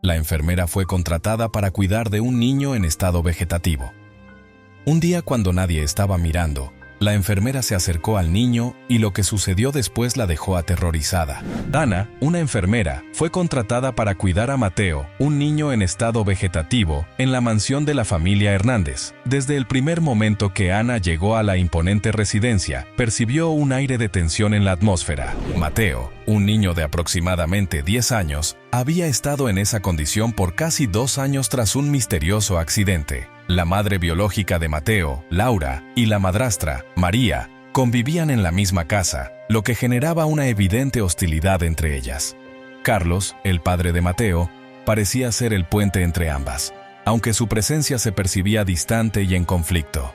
La enfermera fue contratada para cuidar de un niño en estado vegetativo. Un día, cuando nadie estaba mirando, la enfermera se acercó al niño y lo que sucedió después la dejó aterrorizada. Ana, una enfermera, fue contratada para cuidar a Mateo, un niño en estado vegetativo, en la mansión de la familia Hernández. Desde el primer momento que Ana llegó a la imponente residencia, percibió un aire de tensión en la atmósfera. Mateo, un niño de aproximadamente 10 años, había estado en esa condición por casi 2 años tras un misterioso accidente. La madre biológica de Mateo, Laura, y la madrastra, María, convivían en la misma casa, lo que generaba una evidente hostilidad entre ellas. Carlos, el padre de Mateo, parecía ser el puente entre ambas, aunque su presencia se percibía distante y en conflicto.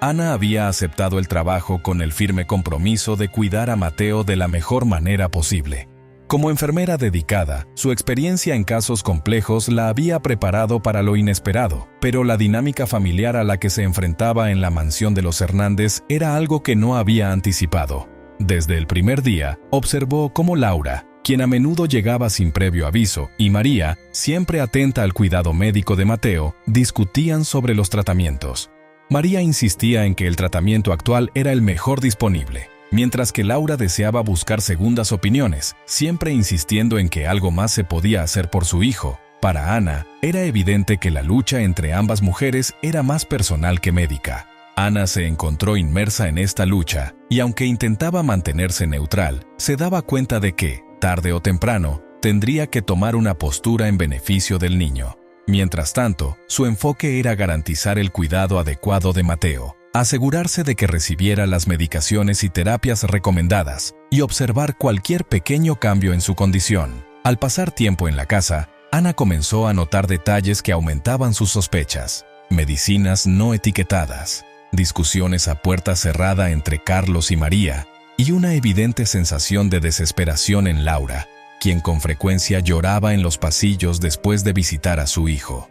Ana había aceptado el trabajo con el firme compromiso de cuidar a Mateo de la mejor manera posible. Como enfermera dedicada, su experiencia en casos complejos la había preparado para lo inesperado, pero la dinámica familiar a la que se enfrentaba en la mansión de los Hernández era algo que no había anticipado. Desde el primer día, observó cómo Laura, quien a menudo llegaba sin previo aviso, y María, siempre atenta al cuidado médico de Mateo, discutían sobre los tratamientos. María insistía en que el tratamiento actual era el mejor disponible, mientras que Laura deseaba buscar segundas opiniones, siempre insistiendo en que algo más se podía hacer por su hijo. Para Ana, era evidente que la lucha entre ambas mujeres era más personal que médica. Ana se encontró inmersa en esta lucha, y aunque intentaba mantenerse neutral, se daba cuenta de que, tarde o temprano, tendría que tomar una postura en beneficio del niño. Mientras tanto, su enfoque era garantizar el cuidado adecuado de Mateo, asegurarse de que recibiera las medicaciones y terapias recomendadas y observar cualquier pequeño cambio en su condición. Al pasar tiempo en la casa, Ana comenzó a notar detalles que aumentaban sus sospechas. Medicinas no etiquetadas, discusiones a puerta cerrada entre Carlos y María, y una evidente sensación de desesperación en Laura, quien con frecuencia lloraba en los pasillos después de visitar a su hijo.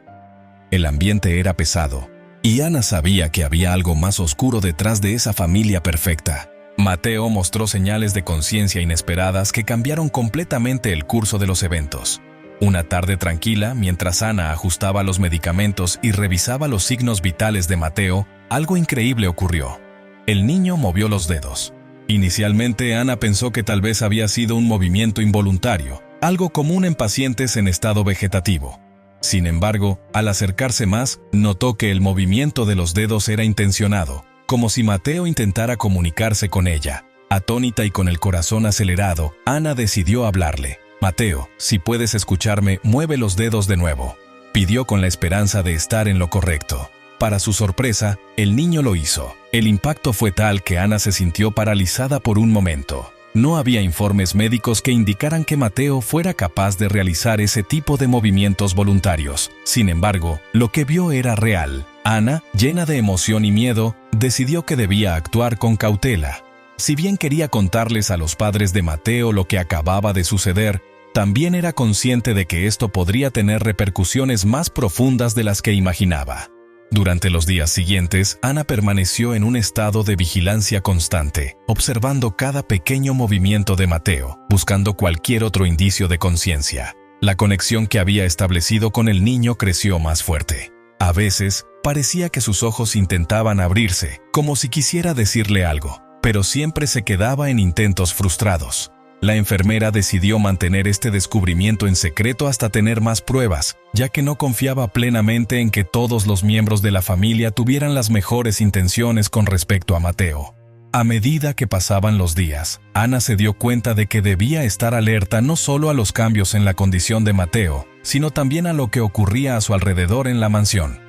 El ambiente era pesado, y Ana sabía que había algo más oscuro detrás de esa familia perfecta. Mateo mostró señales de conciencia inesperadas que cambiaron completamente el curso de los eventos. Una tarde tranquila, mientras Ana ajustaba los medicamentos y revisaba los signos vitales de Mateo, algo increíble ocurrió. El niño movió los dedos. Inicialmente, Ana pensó que tal vez había sido un movimiento involuntario, algo común en pacientes en estado vegetativo. Sin embargo, al acercarse más, notó que el movimiento de los dedos era intencionado, como si Mateo intentara comunicarse con ella. Atónita y con el corazón acelerado, Ana decidió hablarle. «Mateo, si puedes escucharme, mueve los dedos de nuevo», pidió con la esperanza de estar en lo correcto. Para su sorpresa, el niño lo hizo. El impacto fue tal que Ana se sintió paralizada por un momento. No había informes médicos que indicaran que Mateo fuera capaz de realizar ese tipo de movimientos voluntarios. Sin embargo, lo que vio era real. Ana, llena de emoción y miedo, decidió que debía actuar con cautela. Si bien quería contarles a los padres de Mateo lo que acababa de suceder, también era consciente de que esto podría tener repercusiones más profundas de las que imaginaba. Durante los días siguientes, Ana permaneció en un estado de vigilancia constante, observando cada pequeño movimiento de Mateo, buscando cualquier otro indicio de conciencia. La conexión que había establecido con el niño creció más fuerte. A veces, parecía que sus ojos intentaban abrirse, como si quisiera decirle algo, pero siempre se quedaba en intentos frustrados. La enfermera decidió mantener este descubrimiento en secreto hasta tener más pruebas, ya que no confiaba plenamente en que todos los miembros de la familia tuvieran las mejores intenciones con respecto a Mateo. A medida que pasaban los días, Ana se dio cuenta de que debía estar alerta no solo a los cambios en la condición de Mateo, sino también a lo que ocurría a su alrededor en la mansión.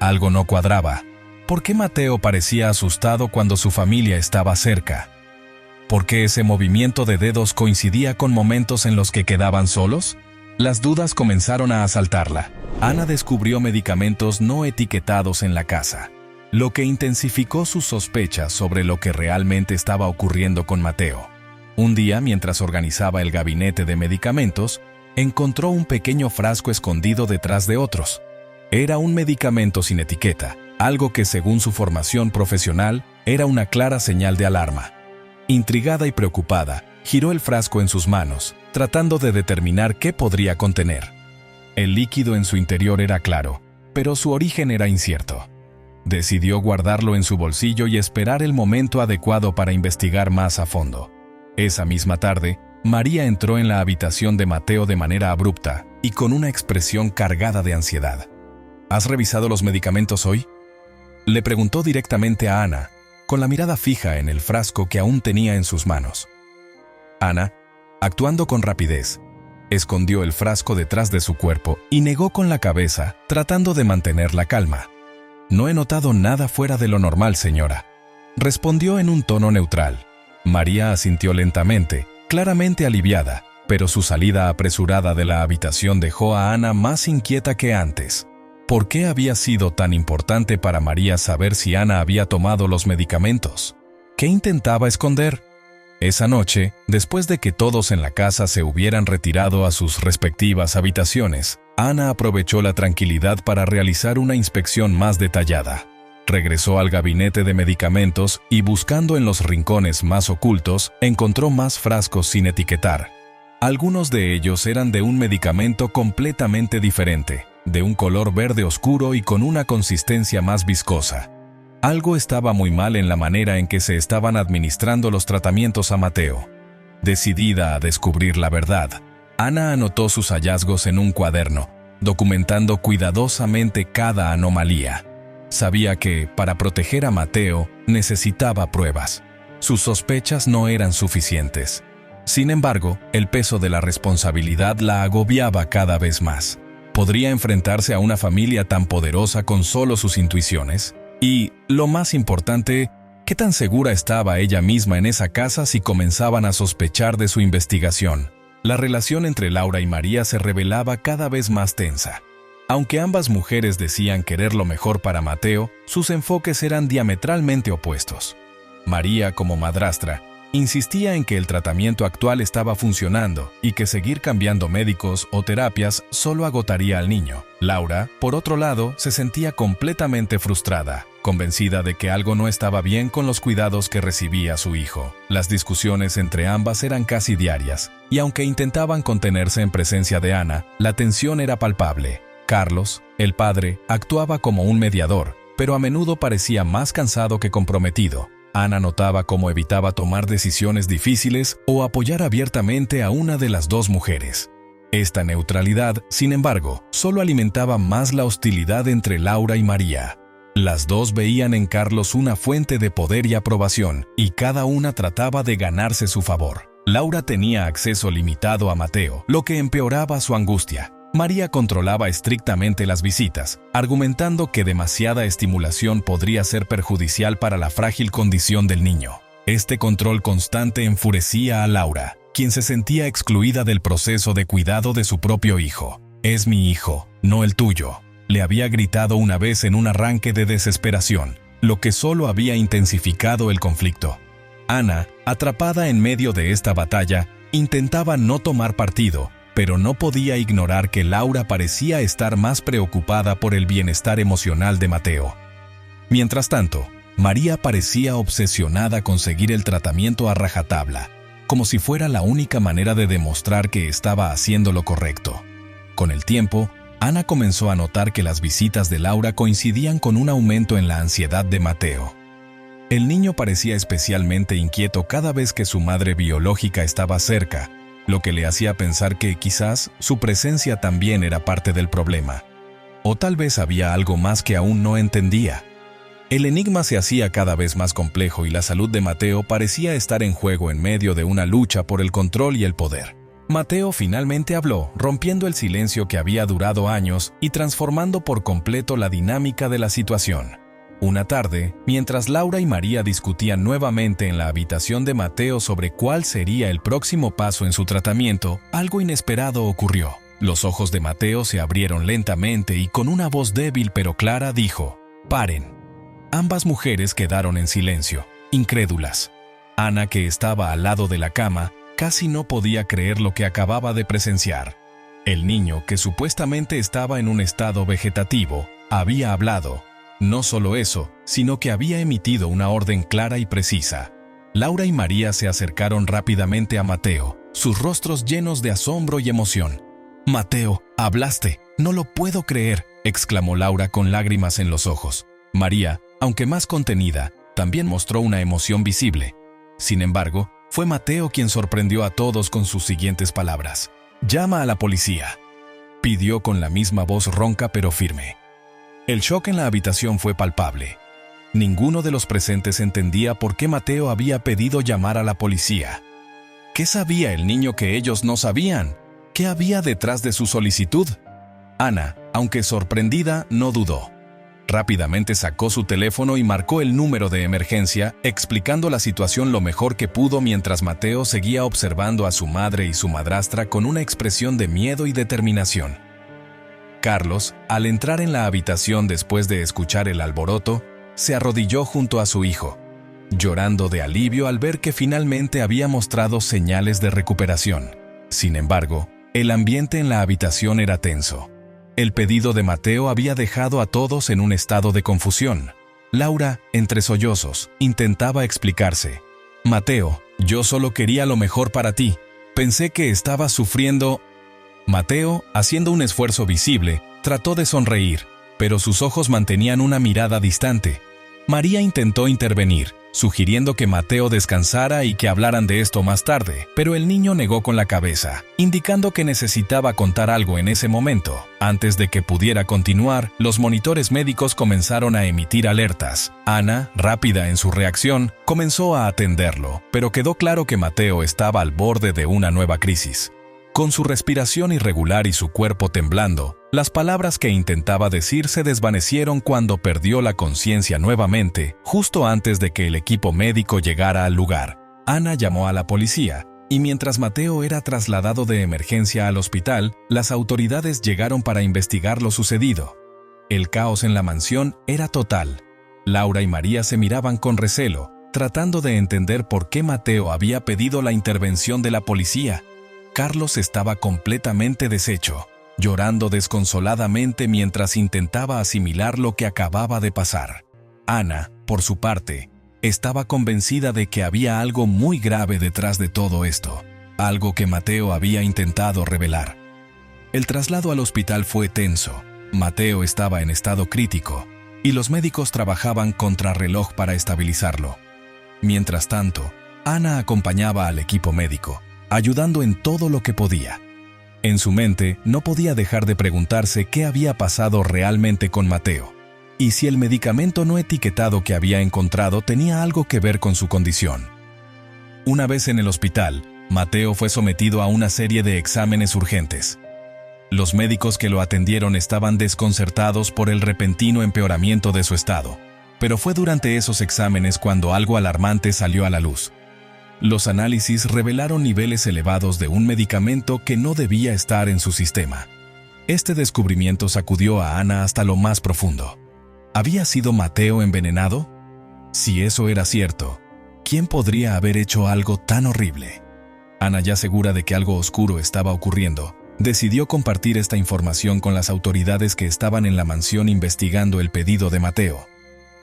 Algo no cuadraba. ¿Por qué Mateo parecía asustado cuando su familia estaba cerca? ¿Por qué ese movimiento de dedos coincidía con momentos en los que quedaban solos? Las dudas comenzaron a asaltarla. Ana descubrió medicamentos no etiquetados en la casa, lo que intensificó sus sospechas sobre lo que realmente estaba ocurriendo con Mateo. Un día, mientras organizaba el gabinete de medicamentos, encontró un pequeño frasco escondido detrás de otros. Era un medicamento sin etiqueta, algo que según su formación profesional era una clara señal de alarma. Intrigada y preocupada, giró el frasco en sus manos, tratando de determinar qué podría contener. El líquido en su interior era claro, pero su origen era incierto. Decidió guardarlo en su bolsillo y esperar el momento adecuado para investigar más a fondo. Esa misma tarde, María entró en la habitación de Mateo de manera abrupta y con una expresión cargada de ansiedad. ¿Has revisado los medicamentos hoy?, le preguntó directamente a Ana, con la mirada fija en el frasco que aún tenía en sus manos. Ana, actuando con rapidez, escondió el frasco detrás de su cuerpo y negó con la cabeza, tratando de mantener la calma. «No he notado nada fuera de lo normal, señora», respondió en un tono neutral. María asintió lentamente, claramente aliviada, pero su salida apresurada de la habitación dejó a Ana más inquieta que antes. ¿Por qué había sido tan importante para María saber si Ana había tomado los medicamentos? ¿Qué intentaba esconder? Esa noche, después de que todos en la casa se hubieran retirado a sus respectivas habitaciones, Ana aprovechó la tranquilidad para realizar una inspección más detallada. Regresó al gabinete de medicamentos y, buscando en los rincones más ocultos, encontró más frascos sin etiquetar. Algunos de ellos eran de un medicamento completamente diferente, de un color verde oscuro y con una consistencia más viscosa. Algo estaba muy mal en la manera en que se estaban administrando los tratamientos a Mateo. Decidida a descubrir la verdad, Ana anotó sus hallazgos en un cuaderno, documentando cuidadosamente cada anomalía. Sabía que, para proteger a Mateo, necesitaba pruebas. Sus sospechas no eran suficientes. Sin embargo, el peso de la responsabilidad la agobiaba cada vez más. ¿Podría enfrentarse a una familia tan poderosa con solo sus intuiciones? Y, lo más importante, ¿qué tan segura estaba ella misma en esa casa si comenzaban a sospechar de su investigación? La relación entre Laura y María se revelaba cada vez más tensa. Aunque ambas mujeres decían querer lo mejor para Mateo, sus enfoques eran diametralmente opuestos. María, como madrastra, insistía en que el tratamiento actual estaba funcionando y que seguir cambiando médicos o terapias solo agotaría al niño. Laura, por otro lado, se sentía completamente frustrada, convencida de que algo no estaba bien con los cuidados que recibía su hijo. Las discusiones entre ambas eran casi diarias, y aunque intentaban contenerse en presencia de Ana, la tensión era palpable. Carlos, el padre, actuaba como un mediador, pero a menudo parecía más cansado que comprometido. Ana notaba cómo evitaba tomar decisiones difíciles o apoyar abiertamente a una de las dos mujeres. Esta neutralidad, sin embargo, solo alimentaba más la hostilidad entre Laura y María. Las dos veían en Carlos una fuente de poder y aprobación, y cada una trataba de ganarse su favor. Laura tenía acceso limitado a Mateo, lo que empeoraba su angustia. María controlaba estrictamente las visitas, argumentando que demasiada estimulación podría ser perjudicial para la frágil condición del niño. Este control constante enfurecía a Laura, quien se sentía excluida del proceso de cuidado de su propio hijo. «Es mi hijo, no el tuyo», le había gritado una vez en un arranque de desesperación, lo que solo había intensificado el conflicto. Ana, atrapada en medio de esta batalla, intentaba no tomar partido, pero no podía ignorar que Laura parecía estar más preocupada por el bienestar emocional de Mateo. Mientras tanto, María parecía obsesionada con seguir el tratamiento a rajatabla, como si fuera la única manera de demostrar que estaba haciendo lo correcto. Con el tiempo, Ana comenzó a notar que las visitas de Laura coincidían con un aumento en la ansiedad de Mateo. El niño parecía especialmente inquieto cada vez que su madre biológica estaba cerca, lo que le hacía pensar que quizás su presencia también era parte del problema. O tal vez había algo más que aún no entendía. El enigma se hacía cada vez más complejo y la salud de Mateo parecía estar en juego en medio de una lucha por el control y el poder. Mateo finalmente habló, rompiendo el silencio que había durado años y transformando por completo la dinámica de la situación. Una tarde, mientras Laura y María discutían nuevamente en la habitación de Mateo sobre cuál sería el próximo paso en su tratamiento, algo inesperado ocurrió. Los ojos de Mateo se abrieron lentamente y con una voz débil pero clara dijo: «Paren». Ambas mujeres quedaron en silencio, incrédulas. Ana, que estaba al lado de la cama, casi no podía creer lo que acababa de presenciar. El niño, que supuestamente estaba en un estado vegetativo, había hablado. No solo eso, sino que había emitido una orden clara y precisa. Laura y María se acercaron rápidamente a Mateo, sus rostros llenos de asombro y emoción. «Mateo, hablaste», «No lo puedo creer», exclamó Laura con lágrimas en los ojos. María, aunque más contenida, también mostró una emoción visible. Sin embargo, fue Mateo quien sorprendió a todos con sus siguientes palabras. «Llama a la policía», pidió con la misma voz ronca pero firme. El shock en la habitación fue palpable. Ninguno de los presentes entendía por qué Mateo había pedido llamar a la policía. ¿Qué sabía el niño que ellos no sabían? ¿Qué había detrás de su solicitud? Ana, aunque sorprendida, no dudó. Rápidamente sacó su teléfono y marcó el número de emergencia, explicando la situación lo mejor que pudo mientras Mateo seguía observando a su madre y su madrastra con una expresión de miedo y determinación. Carlos, al entrar en la habitación después de escuchar el alboroto, se arrodilló junto a su hijo, llorando de alivio al ver que finalmente había mostrado señales de recuperación. Sin embargo, el ambiente en la habitación era tenso. El pedido de Mateo había dejado a todos en un estado de confusión. Laura, entre sollozos, intentaba explicarse. «Mateo, yo solo quería lo mejor para ti. Pensé que estabas sufriendo». Mateo, haciendo un esfuerzo visible, trató de sonreír, pero sus ojos mantenían una mirada distante. María intentó intervenir, sugiriendo que Mateo descansara y que hablaran de esto más tarde, pero el niño negó con la cabeza, indicando que necesitaba contar algo en ese momento. Antes de que pudiera continuar, los monitores médicos comenzaron a emitir alertas. Ana, rápida en su reacción, comenzó a atenderlo, pero quedó claro que Mateo estaba al borde de una nueva crisis. Con su respiración irregular y su cuerpo temblando, las palabras que intentaba decir se desvanecieron cuando perdió la conciencia nuevamente, justo antes de que el equipo médico llegara al lugar. Ana llamó a la policía, y mientras Mateo era trasladado de emergencia al hospital, las autoridades llegaron para investigar lo sucedido. El caos en la mansión era total. Laura y María se miraban con recelo, tratando de entender por qué Mateo había pedido la intervención de la policía. Carlos estaba completamente deshecho, llorando desconsoladamente mientras intentaba asimilar lo que acababa de pasar. Ana, por su parte, estaba convencida de que había algo muy grave detrás de todo esto, algo que Mateo había intentado revelar. El traslado al hospital fue tenso. Mateo estaba en estado crítico, y los médicos trabajaban contrarreloj para estabilizarlo. Mientras tanto, Ana acompañaba al equipo médico, ayudando en todo lo que podía. En su mente no podía dejar de preguntarse qué había pasado realmente con Mateo, y si el medicamento no etiquetado que había encontrado tenía algo que ver con su condición. Una vez en el hospital, Mateo fue sometido a una serie de exámenes urgentes. Los médicos que lo atendieron estaban desconcertados por el repentino empeoramiento de su estado, pero fue durante esos exámenes cuando algo alarmante salió a la luz. Los análisis revelaron niveles elevados de un medicamento que no debía estar en su sistema. Este descubrimiento sacudió a Ana hasta lo más profundo. ¿Había sido Mateo envenenado? Si eso era cierto, ¿quién podría haber hecho algo tan horrible? Ana, ya segura de que algo oscuro estaba ocurriendo, decidió compartir esta información con las autoridades que estaban en la mansión investigando el pedido de Mateo.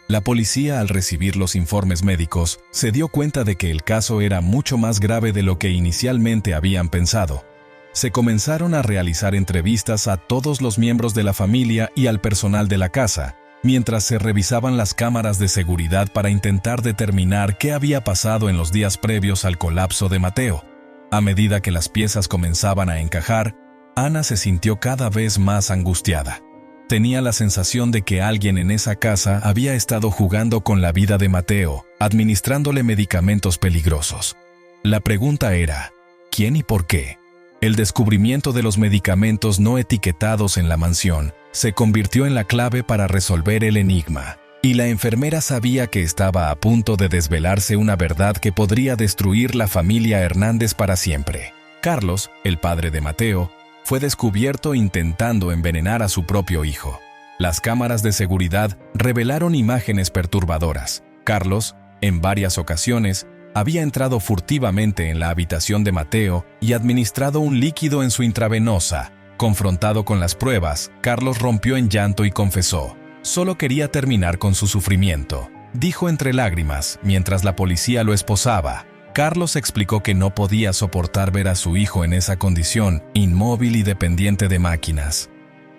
La policía, al recibir los informes médicos, se dio cuenta de que el caso era mucho más grave de lo que inicialmente habían pensado. Se comenzaron a realizar entrevistas a todos los miembros de la familia y al personal de la casa, mientras se revisaban las cámaras de seguridad para intentar determinar qué había pasado en los días previos al colapso de Mateo. A medida que las piezas comenzaban a encajar, Ana se sintió cada vez más angustiada. Tenía la sensación de que alguien en esa casa había estado jugando con la vida de Mateo, administrándole medicamentos peligrosos. La pregunta era, ¿quién y por qué? El descubrimiento de los medicamentos no etiquetados en la mansión se convirtió en la clave para resolver el enigma, y la enfermera sabía que estaba a punto de desvelarse una verdad que podría destruir la familia Hernández para siempre. Carlos, el padre de Mateo, fue descubierto intentando envenenar a su propio hijo. Las cámaras de seguridad revelaron imágenes perturbadoras. Carlos, en varias ocasiones, había entrado furtivamente en la habitación de Mateo y administrado un líquido en su intravenosa. Confrontado con las pruebas, Carlos rompió en llanto y confesó: «Solo quería terminar con su sufrimiento», dijo entre lágrimas mientras la policía lo esposaba. Carlos explicó que no podía soportar ver a su hijo en esa condición, inmóvil y dependiente de máquinas.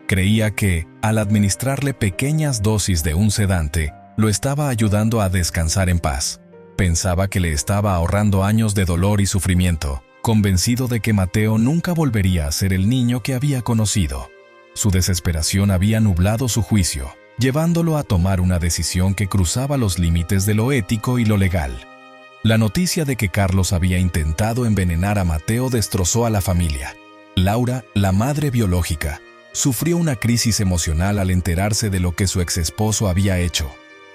Creía que, al administrarle pequeñas dosis de un sedante, lo estaba ayudando a descansar en paz. Pensaba que le estaba ahorrando años de dolor y sufrimiento, convencido de que Mateo nunca volvería a ser el niño que había conocido. Su desesperación había nublado su juicio, llevándolo a tomar una decisión que cruzaba los límites de lo ético y lo legal. La noticia de que Carlos había intentado envenenar a Mateo destrozó a la familia. Laura, la madre biológica, sufrió una crisis emocional al enterarse de lo que su exesposo había hecho.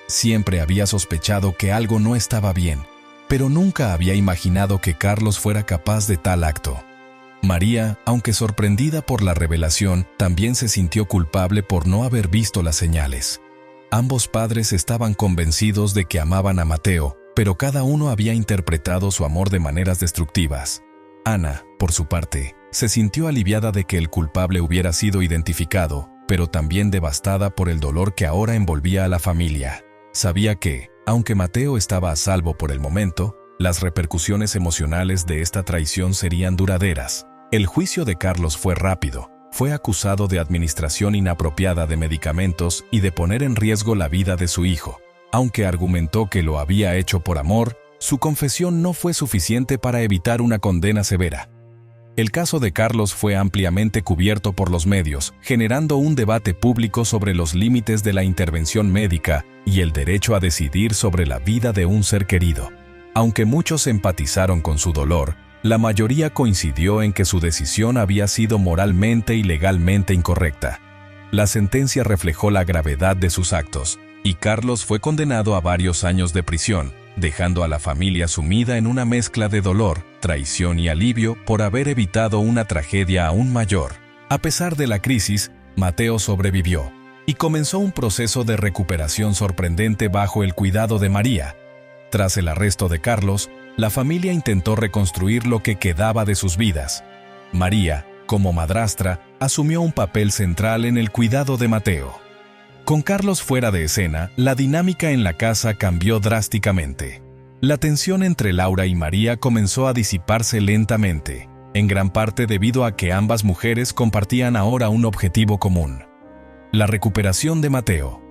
Siempre había sospechado que algo no estaba bien, pero nunca había imaginado que Carlos fuera capaz de tal acto. María, aunque sorprendida por la revelación, también se sintió culpable por no haber visto las señales. Ambos padres estaban convencidos de que amaban a Mateo, pero cada uno había interpretado su amor de maneras destructivas. Ana, por su parte, se sintió aliviada de que el culpable hubiera sido identificado, pero también devastada por el dolor que ahora envolvía a la familia. Sabía que, aunque Mateo estaba a salvo por el momento, las repercusiones emocionales de esta traición serían duraderas. El juicio de Carlos fue rápido. Fue acusado de administración inapropiada de medicamentos y de poner en riesgo la vida de su hijo. Aunque argumentó que lo había hecho por amor, su confesión no fue suficiente para evitar una condena severa. El caso de Carlos fue ampliamente cubierto por los medios, generando un debate público sobre los límites de la intervención médica y el derecho a decidir sobre la vida de un ser querido. Aunque muchos empatizaron con su dolor, la mayoría coincidió en que su decisión había sido moralmente y legalmente incorrecta. La sentencia reflejó la gravedad de sus actos, y Carlos fue condenado a varios años de prisión, dejando a la familia sumida en una mezcla de dolor, traición y alivio por haber evitado una tragedia aún mayor. A pesar de la crisis, Mateo sobrevivió y comenzó un proceso de recuperación sorprendente bajo el cuidado de María. Tras el arresto de Carlos, la familia intentó reconstruir lo que quedaba de sus vidas. María, como madrastra, asumió un papel central en el cuidado de Mateo. Con Carlos fuera de escena, la dinámica en la casa cambió drásticamente. La tensión entre Laura y María comenzó a disiparse lentamente, en gran parte debido a que ambas mujeres compartían ahora un objetivo común: la recuperación de Mateo.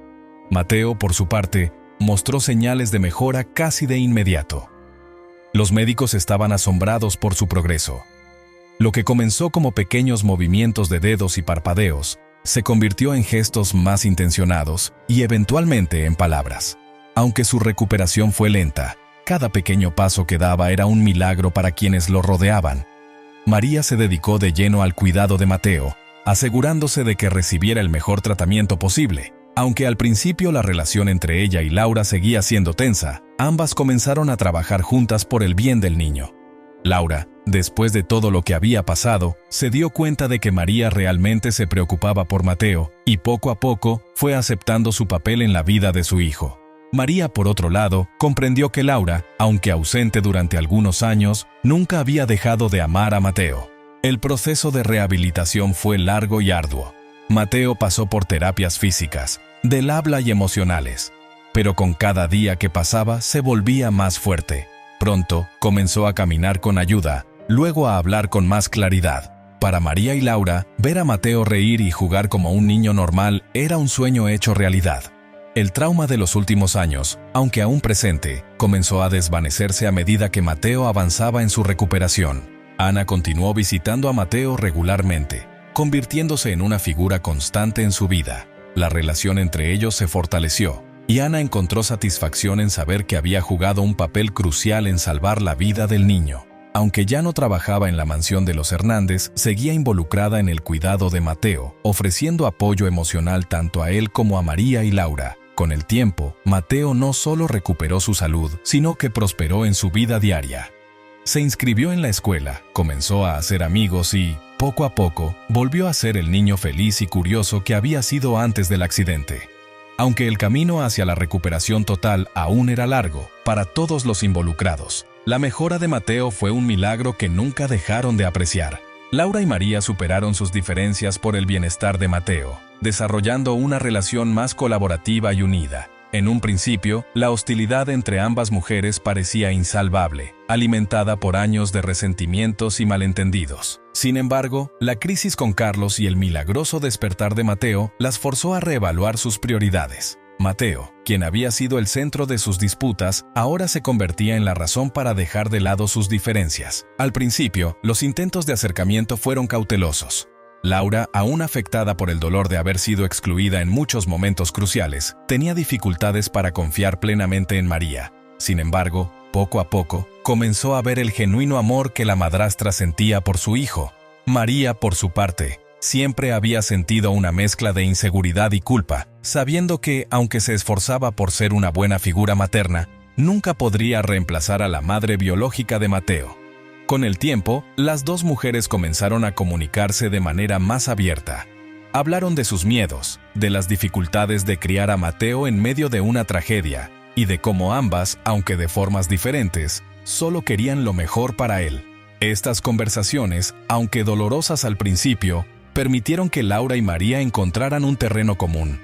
Mateo, por su parte, mostró señales de mejora casi de inmediato. Los médicos estaban asombrados por su progreso. Lo que comenzó como pequeños movimientos de dedos y parpadeos, se convirtió en gestos más intencionados y eventualmente en palabras. Aunque su recuperación fue lenta, cada pequeño paso que daba era un milagro para quienes lo rodeaban. María se dedicó de lleno al cuidado de Mateo, asegurándose de que recibiera el mejor tratamiento posible. Aunque al principio la relación entre ella y Laura seguía siendo tensa, ambas comenzaron a trabajar juntas por el bien del niño. Laura, después de todo lo que había pasado, se dio cuenta de que María realmente se preocupaba por Mateo y poco a poco fue aceptando su papel en la vida de su hijo. María, por otro lado, comprendió que Laura, aunque ausente durante algunos años, nunca había dejado de amar a Mateo. El proceso de rehabilitación fue largo y arduo. Mateo pasó por terapias físicas, del habla y emocionales, pero con cada día que pasaba se volvía más fuerte. Pronto, comenzó a caminar con ayuda, luego a hablar con más claridad. Para María y Laura, ver a Mateo reír y jugar como un niño normal era un sueño hecho realidad. El trauma de los últimos años, aunque aún presente, comenzó a desvanecerse a medida que Mateo avanzaba en su recuperación. Ana continuó visitando a Mateo regularmente, convirtiéndose en una figura constante en su vida. La relación entre ellos se fortaleció, y Ana encontró satisfacción en saber que había jugado un papel crucial en salvar la vida del niño. Aunque ya no trabajaba en la mansión de los Hernández, seguía involucrada en el cuidado de Mateo, ofreciendo apoyo emocional tanto a él como a María y Laura. Con el tiempo, Mateo no solo recuperó su salud, sino que prosperó en su vida diaria. Se inscribió en la escuela, comenzó a hacer amigos y, poco a poco, volvió a ser el niño feliz y curioso que había sido antes del accidente. Aunque el camino hacia la recuperación total aún era largo para todos los involucrados, la mejora de Mateo fue un milagro que nunca dejaron de apreciar. Laura y María superaron sus diferencias por el bienestar de Mateo, desarrollando una relación más colaborativa y unida. En un principio, la hostilidad entre ambas mujeres parecía insalvable, alimentada por años de resentimientos y malentendidos. Sin embargo, la crisis con Carlos y el milagroso despertar de Mateo las forzó a reevaluar sus prioridades. Mateo, quien había sido el centro de sus disputas, ahora se convertía en la razón para dejar de lado sus diferencias. Al principio, los intentos de acercamiento fueron cautelosos. Laura, aún afectada por el dolor de haber sido excluida en muchos momentos cruciales, tenía dificultades para confiar plenamente en María. Sin embargo, poco a poco, comenzó a ver el genuino amor que la madrastra sentía por su hijo. María, por su parte, siempre había sentido una mezcla de inseguridad y culpa, sabiendo que, aunque se esforzaba por ser una buena figura materna, nunca podría reemplazar a la madre biológica de Mateo. Con el tiempo, las dos mujeres comenzaron a comunicarse de manera más abierta. Hablaron de sus miedos, de las dificultades de criar a Mateo en medio de una tragedia, y de cómo ambas, aunque de formas diferentes, solo querían lo mejor para él. Estas conversaciones, aunque dolorosas al principio, permitieron que Laura y María encontraran un terreno común.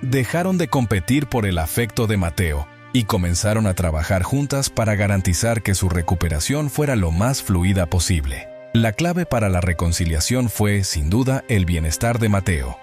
Dejaron de competir por el afecto de Mateo y comenzaron a trabajar juntas para garantizar que su recuperación fuera lo más fluida posible. La clave para la reconciliación fue, sin duda, el bienestar de Mateo.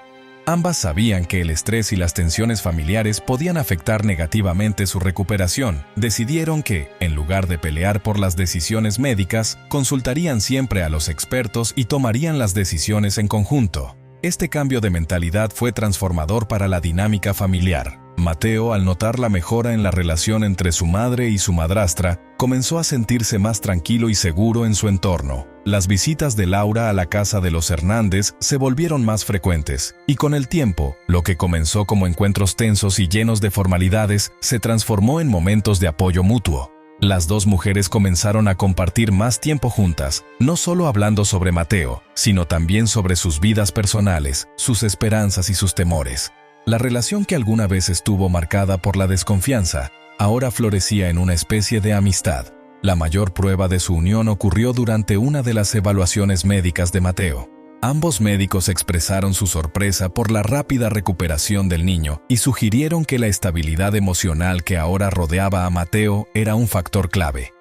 Ambas sabían que el estrés y las tensiones familiares podían afectar negativamente su recuperación. Decidieron que, en lugar de pelear por las decisiones médicas, consultarían siempre a los expertos y tomarían las decisiones en conjunto. Este cambio de mentalidad fue transformador para la dinámica familiar. Mateo, al notar la mejora en la relación entre su madre y su madrastra, comenzó a sentirse más tranquilo y seguro en su entorno. Las visitas de Laura a la casa de los Hernández se volvieron más frecuentes, y con el tiempo, lo que comenzó como encuentros tensos y llenos de formalidades se transformó en momentos de apoyo mutuo. Las dos mujeres comenzaron a compartir más tiempo juntas, no solo hablando sobre Mateo, sino también sobre sus vidas personales, sus esperanzas y sus temores. La relación que alguna vez estuvo marcada por la desconfianza, ahora florecía en una especie de amistad. La mayor prueba de su unión ocurrió durante una de las evaluaciones médicas de Mateo. Ambos médicos expresaron su sorpresa por la rápida recuperación del niño y sugirieron que la estabilidad emocional que ahora rodeaba a Mateo era un factor clave.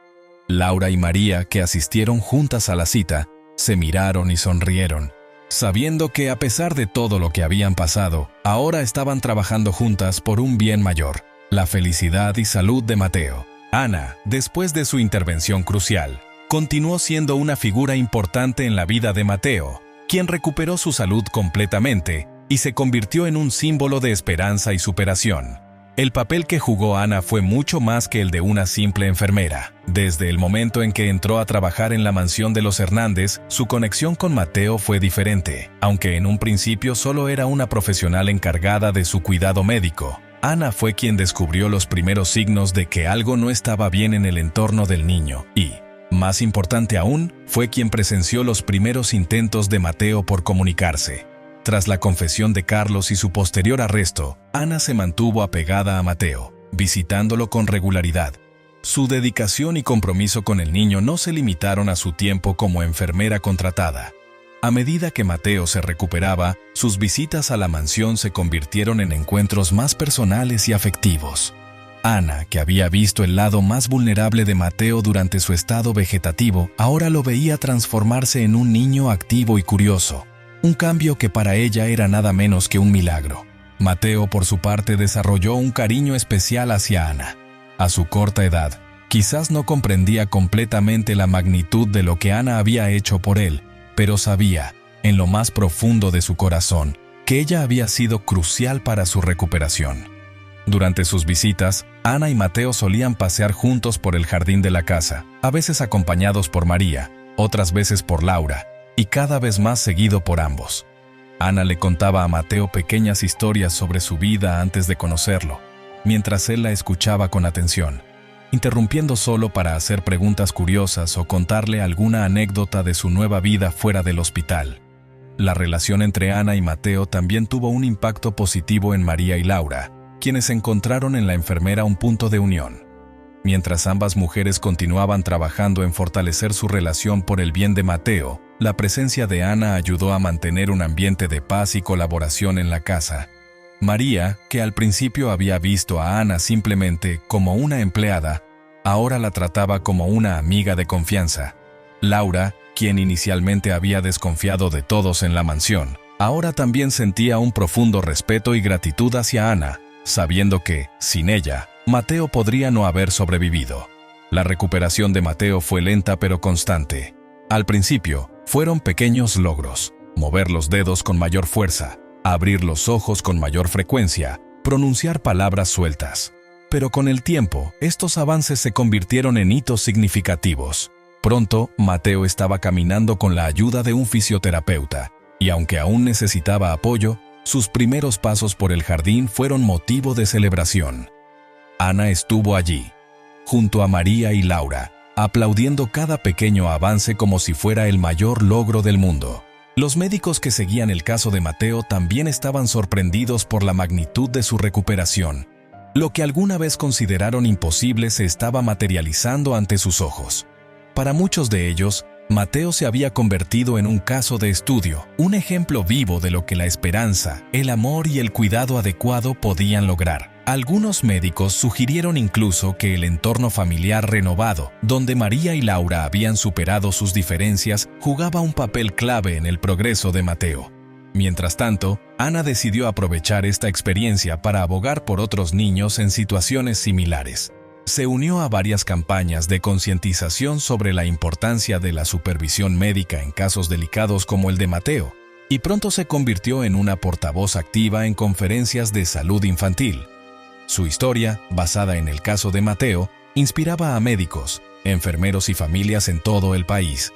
Laura y María, que asistieron juntas a la cita, se miraron y sonrieron, sabiendo que a pesar de todo lo que habían pasado, ahora estaban trabajando juntas por un bien mayor, la felicidad y salud de Mateo. Ana, después de su intervención crucial, continuó siendo una figura importante en la vida de Mateo, quien recuperó su salud completamente y se convirtió en un símbolo de esperanza y superación. El papel que jugó Ana fue mucho más que el de una simple enfermera. Desde el momento en que entró a trabajar en la mansión de los Hernández, su conexión con Mateo fue diferente. Aunque en un principio solo era una profesional encargada de su cuidado médico, Ana fue quien descubrió los primeros signos de que algo no estaba bien en el entorno del niño y, más importante aún, fue quien presenció los primeros intentos de Mateo por comunicarse. Tras la confesión de Carlos y su posterior arresto, Ana se mantuvo apegada a Mateo, visitándolo con regularidad. Su dedicación y compromiso con el niño no se limitaron a su tiempo como enfermera contratada. A medida que Mateo se recuperaba, sus visitas a la mansión se convirtieron en encuentros más personales y afectivos. Ana, que había visto el lado más vulnerable de Mateo durante su estado vegetativo, ahora lo veía transformarse en un niño activo y curioso. Un cambio que para ella era nada menos que un milagro. Mateo, por su parte, desarrolló un cariño especial hacia Ana. A su corta edad, quizás no comprendía completamente la magnitud de lo que Ana había hecho por él, pero sabía, en lo más profundo de su corazón, que ella había sido crucial para su recuperación. Durante sus visitas, Ana y Mateo solían pasear juntos por el jardín de la casa, a veces acompañados por María, otras veces por Laura, y cada vez más seguido por ambos. Ana le contaba a Mateo pequeñas historias sobre su vida antes de conocerlo, mientras él la escuchaba con atención, interrumpiendo solo para hacer preguntas curiosas o contarle alguna anécdota de su nueva vida fuera del hospital. La relación entre Ana y Mateo también tuvo un impacto positivo en María y Laura, quienes encontraron en la enfermera un punto de unión. Mientras ambas mujeres continuaban trabajando en fortalecer su relación por el bien de Mateo, la presencia de Ana ayudó a mantener un ambiente de paz y colaboración en la casa. María, que al principio había visto a Ana simplemente como una empleada, ahora la trataba como una amiga de confianza. Laura, quien inicialmente había desconfiado de todos en la mansión, ahora también sentía un profundo respeto y gratitud hacia Ana, sabiendo que, sin ella, Mateo podría no haber sobrevivido. La recuperación de Mateo fue lenta pero constante. Al principio, fueron pequeños logros: mover los dedos con mayor fuerza, abrir los ojos con mayor frecuencia, pronunciar palabras sueltas. Pero con el tiempo, estos avances se convirtieron en hitos significativos. Pronto, Mateo estaba caminando con la ayuda de un fisioterapeuta, y aunque aún necesitaba apoyo, sus primeros pasos por el jardín fueron motivo de celebración. Ana estuvo allí, junto a María y Laura, aplaudiendo cada pequeño avance como si fuera el mayor logro del mundo. Los médicos que seguían el caso de Mateo también estaban sorprendidos por la magnitud de su recuperación. Lo que alguna vez consideraron imposible se estaba materializando ante sus ojos. Para muchos de ellos, Mateo se había convertido en un caso de estudio, un ejemplo vivo de lo que la esperanza, el amor y el cuidado adecuado podían lograr. Algunos médicos sugirieron incluso que el entorno familiar renovado, donde María y Laura habían superado sus diferencias, jugaba un papel clave en el progreso de Mateo. Mientras tanto, Ana decidió aprovechar esta experiencia para abogar por otros niños en situaciones similares. Se unió a varias campañas de concientización sobre la importancia de la supervisión médica en casos delicados como el de Mateo, y pronto se convirtió en una portavoz activa en conferencias de salud infantil. Su historia, basada en el caso de Mateo, inspiraba a médicos, enfermeros y familias en todo el país.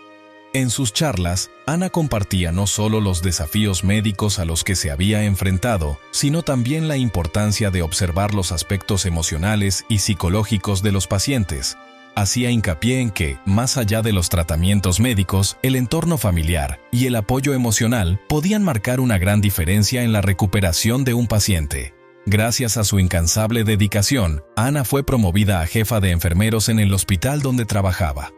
En sus charlas, Ana compartía no solo los desafíos médicos a los que se había enfrentado, sino también la importancia de observar los aspectos emocionales y psicológicos de los pacientes. Hacía hincapié en que, más allá de los tratamientos médicos, el entorno familiar y el apoyo emocional podían marcar una gran diferencia en la recuperación de un paciente. Gracias a su incansable dedicación, Ana fue promovida a jefa de enfermeros en el hospital donde trabajaba.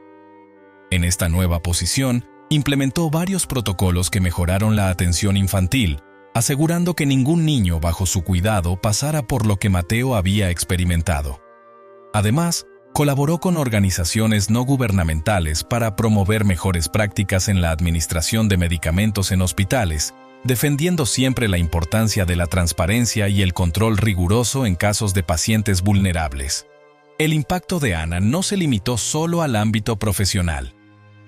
En esta nueva posición, implementó varios protocolos que mejoraron la atención infantil, asegurando que ningún niño bajo su cuidado pasara por lo que Mateo había experimentado. Además, colaboró con organizaciones no gubernamentales para promover mejores prácticas en la administración de medicamentos en hospitales, defendiendo siempre la importancia de la transparencia y el control riguroso en casos de pacientes vulnerables. El impacto de Ana no se limitó solo al ámbito profesional.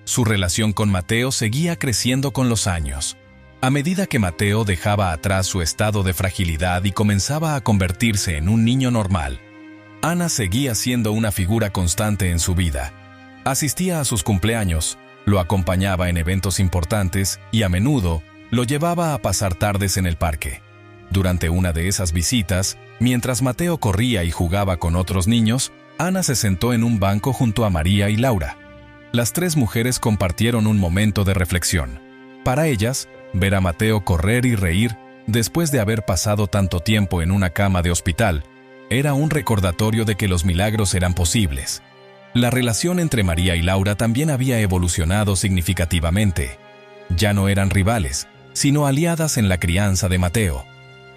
Su relación con Mateo seguía creciendo con los años. A medida que Mateo dejaba atrás su estado de fragilidad y comenzaba a convertirse en un niño normal, Ana seguía siendo una figura constante en su vida. Asistía a sus cumpleaños, lo acompañaba en eventos importantes y a menudo lo llevaba a pasar tardes en el parque. Durante una de esas visitas, mientras Mateo corría y jugaba con otros niños, Ana se sentó en un banco junto a María y Laura. Las tres mujeres compartieron un momento de reflexión. Para ellas, ver a Mateo correr y reír, después de haber pasado tanto tiempo en una cama de hospital, era un recordatorio de que los milagros eran posibles. La relación entre María y Laura también había evolucionado significativamente. Ya no eran rivales, sino aliadas en la crianza de Mateo.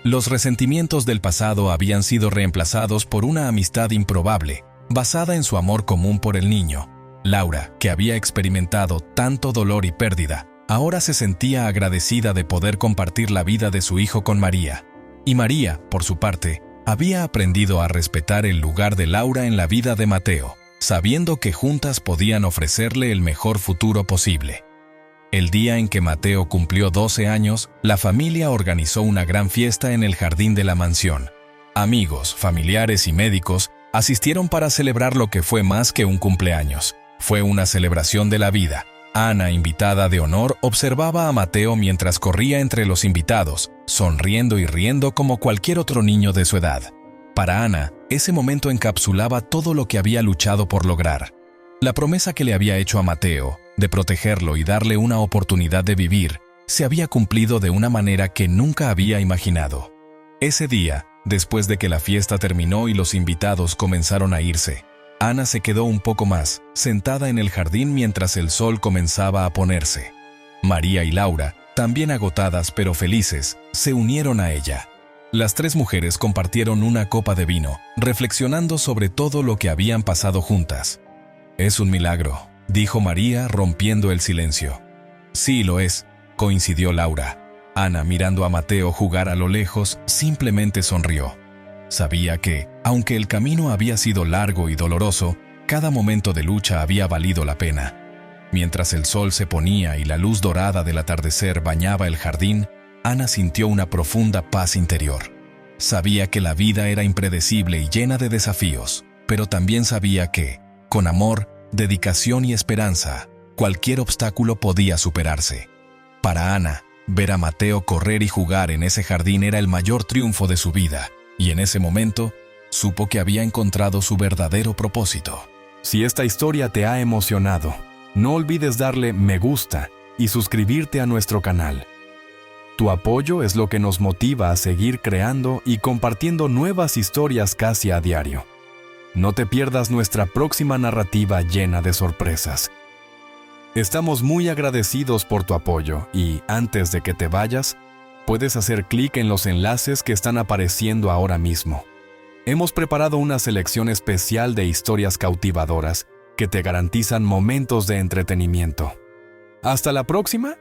Los resentimientos del pasado habían sido reemplazados por una amistad improbable, basada en su amor común por el niño. Laura, que había experimentado tanto dolor y pérdida, ahora se sentía agradecida de poder compartir la vida de su hijo con María. Y María, por su parte, había aprendido a respetar el lugar de Laura en la vida de Mateo, sabiendo que juntas podían ofrecerle el mejor futuro posible. El día en que Mateo cumplió 12 años, la familia organizó una gran fiesta en el jardín de la mansión. Amigos, familiares y médicos asistieron para celebrar lo que fue más que un cumpleaños. Fue una celebración de la vida. Ana, invitada de honor, observaba a Mateo mientras corría entre los invitados, sonriendo y riendo como cualquier otro niño de su edad. Para Ana, ese momento encapsulaba todo lo que había luchado por lograr. La promesa que le había hecho a Mateo, de protegerlo y darle una oportunidad de vivir, se había cumplido de una manera que nunca había imaginado. Ese día, después de que la fiesta terminó y los invitados comenzaron a irse, Ana se quedó un poco más, sentada en el jardín mientras el sol comenzaba a ponerse. María y Laura, también agotadas pero felices, se unieron a ella. Las tres mujeres compartieron una copa de vino, reflexionando sobre todo lo que habían pasado juntas. «Es un milagro», dijo María, rompiendo el silencio. «Sí, lo es», coincidió Laura. Ana, mirando a Mateo jugar a lo lejos, simplemente sonrió. Sabía que, aunque el camino había sido largo y doloroso, cada momento de lucha había valido la pena. Mientras el sol se ponía y la luz dorada del atardecer bañaba el jardín, Ana sintió una profunda paz interior. Sabía que la vida era impredecible y llena de desafíos, pero también sabía que, con amor, dedicación y esperanza, cualquier obstáculo podía superarse. Para Ana, ver a Mateo correr y jugar en ese jardín era el mayor triunfo de su vida, y en ese momento, supo que había encontrado su verdadero propósito. Si esta historia te ha emocionado, no olvides darle me gusta y suscribirte a nuestro canal. Tu apoyo es lo que nos motiva a seguir creando y compartiendo nuevas historias casi a diario. No te pierdas nuestra próxima narrativa llena de sorpresas. Estamos muy agradecidos por tu apoyo y, antes de que te vayas, puedes hacer clic en los enlaces que están apareciendo ahora mismo. Hemos preparado una selección especial de historias cautivadoras que te garantizan momentos de entretenimiento. ¡Hasta la próxima!